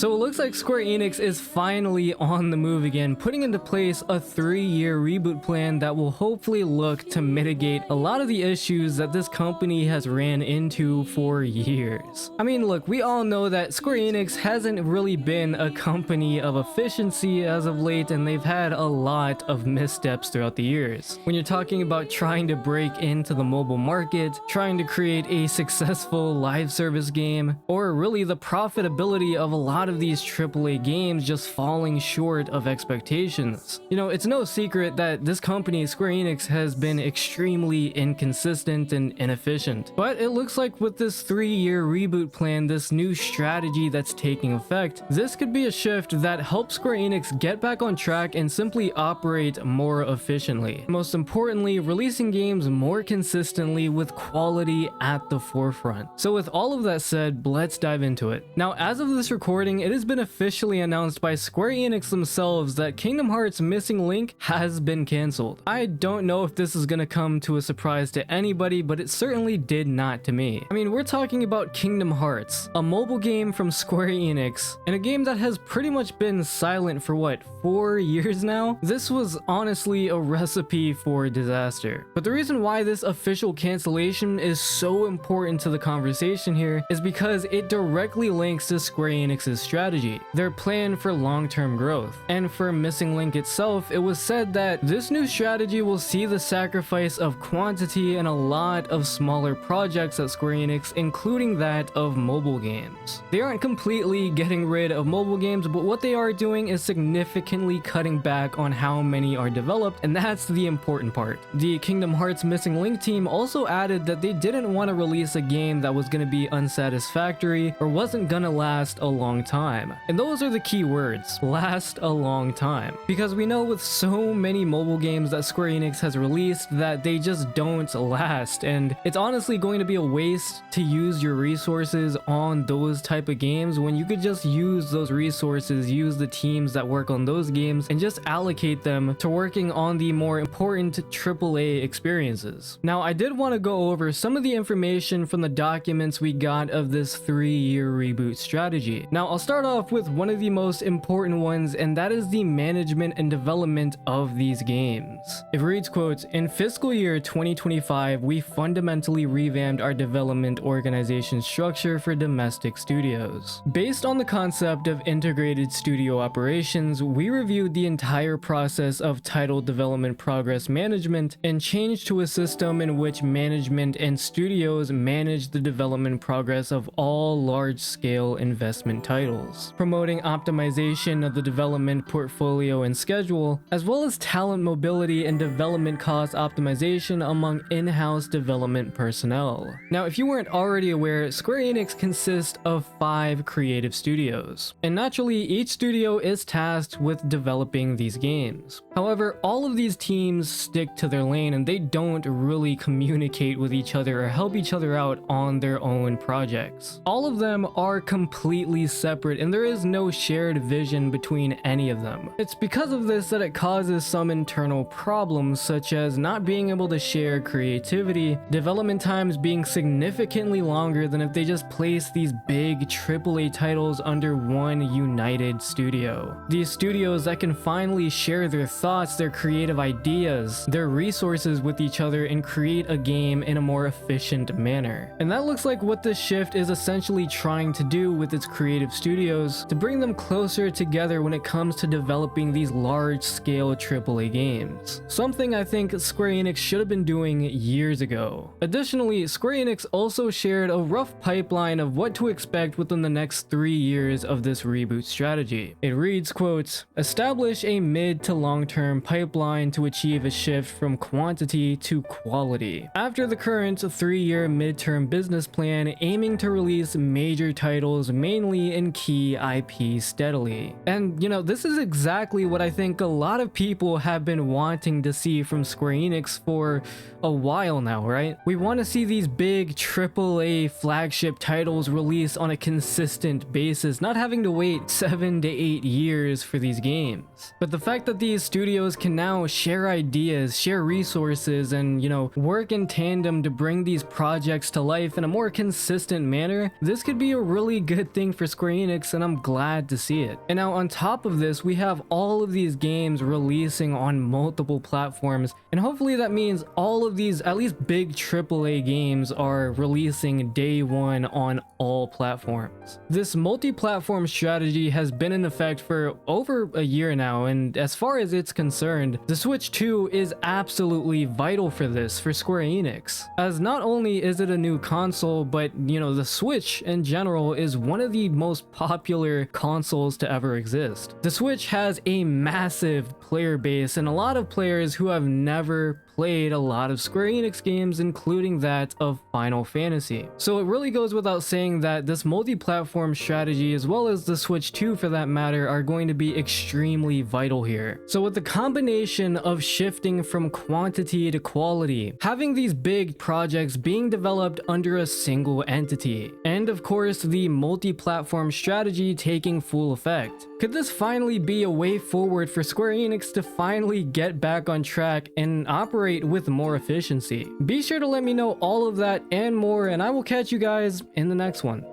So it looks like Square Enix is finally on the move again, putting into place a 3-year reboot plan that will hopefully look to mitigate a lot of the issues that this company has ran into for years. I mean, look, we all know that Square Enix hasn't really been a company of efficiency as of late, and they've had a lot of missteps throughout the years. When you're talking about trying to break into the mobile market, trying to create a successful live service game, or really the profitability of a lot of these AAA games just falling short of expectations. You know, it's no secret that this company, Square Enix, has been extremely inconsistent and inefficient. But it looks like with this 3-year reboot plan, this new strategy that's taking effect, this could be a shift that helps Square Enix get back on track and simply operate more efficiently. Most importantly, releasing games more consistently with quality at the forefront. So with all of that said, let's dive into it. Now, as of this recording, it has been officially announced by Square Enix themselves that Kingdom Hearts Missing Link has been cancelled. I don't know if this is gonna come to a surprise to anybody, but it certainly did not to me. I mean, we're talking about Kingdom Hearts, a mobile game from Square Enix, and a game that has pretty much been silent for what, 4 years now? This was honestly a recipe for disaster. But the reason why this official cancellation is so important to the conversation here is because it directly links to Square Enix's strategy, their plan for long-term growth. And for Missing Link itself, it was said that this new strategy will see the sacrifice of quantity in a lot of smaller projects at Square Enix, including that of mobile games. They aren't completely getting rid of mobile games, but what they are doing is significantly cutting back on how many are developed, and that's the important part. The Kingdom Hearts Missing Link team also added that they didn't want to release a game that was going to be unsatisfactory or wasn't going to last a long time. And those are the key words, last a long time. Because we know with so many mobile games that Square Enix has released that they just don't last, and it's honestly going to be a waste to use your resources on those type of games when you could just use those resources, use the teams that work on those games, and just allocate them to working on the more important AAA experiences. Now, I did want to go over some of the information from the documents we got of this 3-year reboot strategy. Now, I'll start off with one of the most important ones, and that is the management and development of these games. It reads, quote, "In fiscal year 2025, we fundamentally revamped our development organization structure for domestic studios. Based on the concept of integrated studio operations, we reviewed the entire process of title development progress management and changed to a system in which management and studios manage the development progress of all large-scale investment titles, promoting optimization of the development portfolio and schedule, as well as talent mobility and development cost optimization among in-house development personnel." Now, if you weren't already aware, Square Enix consists of 5 creative studios, and naturally each studio is tasked with developing these games. However, all of these teams stick to their lane and they don't really communicate with each other or help each other out on their own projects. All of them are completely separate and there is no shared vision between any of them. It's because of this that it causes some internal problems, such as not being able to share creativity, development times being significantly longer than if they just place these big AAA titles under one united studio. These studios that can finally share their thoughts, their creative ideas, their resources with each other and create a game in a more efficient manner. And that looks like what this shift is essentially trying to do with its creative studios, to bring them closer together when it comes to developing these large-scale AAA games. Something I think Square Enix should have been doing years ago. Additionally, Square Enix also shared a rough pipeline of what to expect within the next 3 years of this reboot strategy. It reads, quote, "Establish a mid to long-term pipeline to achieve a shift from quantity to quality. After the current 3-year midterm business plan, aiming to release major titles mainly in key IP steadily." And you know, this is exactly what I think a lot of people have been wanting to see from Square Enix for a while now, right? We want to see these big AAA flagship titles released on a consistent basis, not having to wait 7 to 8 years for these games. But the fact that these studios can now share ideas, share resources, and, you know, work in tandem to bring these projects to life in a more consistent manner, this could be a really good thing for Square Enix Enix, and I'm glad to see it. And now on top of this, we have all of these games releasing on multiple platforms, and hopefully that means all of these at least big AAA games are releasing day one on all platforms. This multi-platform strategy has been in effect for over a year now, and as far as it's concerned, the Switch 2 is absolutely vital for this for Square Enix, as not only is it a new console, but the Switch in general is one of the most popular consoles to ever exist. The Switch has a massive player base and a lot of players who have never played a lot of Square Enix games, including that of Final Fantasy. So it really goes without saying that this multi-platform strategy, as well as the Switch 2 for that matter, are going to be extremely vital here. So with the combination of shifting from quantity to quality, having these big projects being developed under a single entity, and of course the multi-platform strategy taking full effect, could this finally be a way forward for Square Enix to finally get back on track and operate with more efficiency? Be sure to let me know all of that and more, and I will catch you guys in the next one.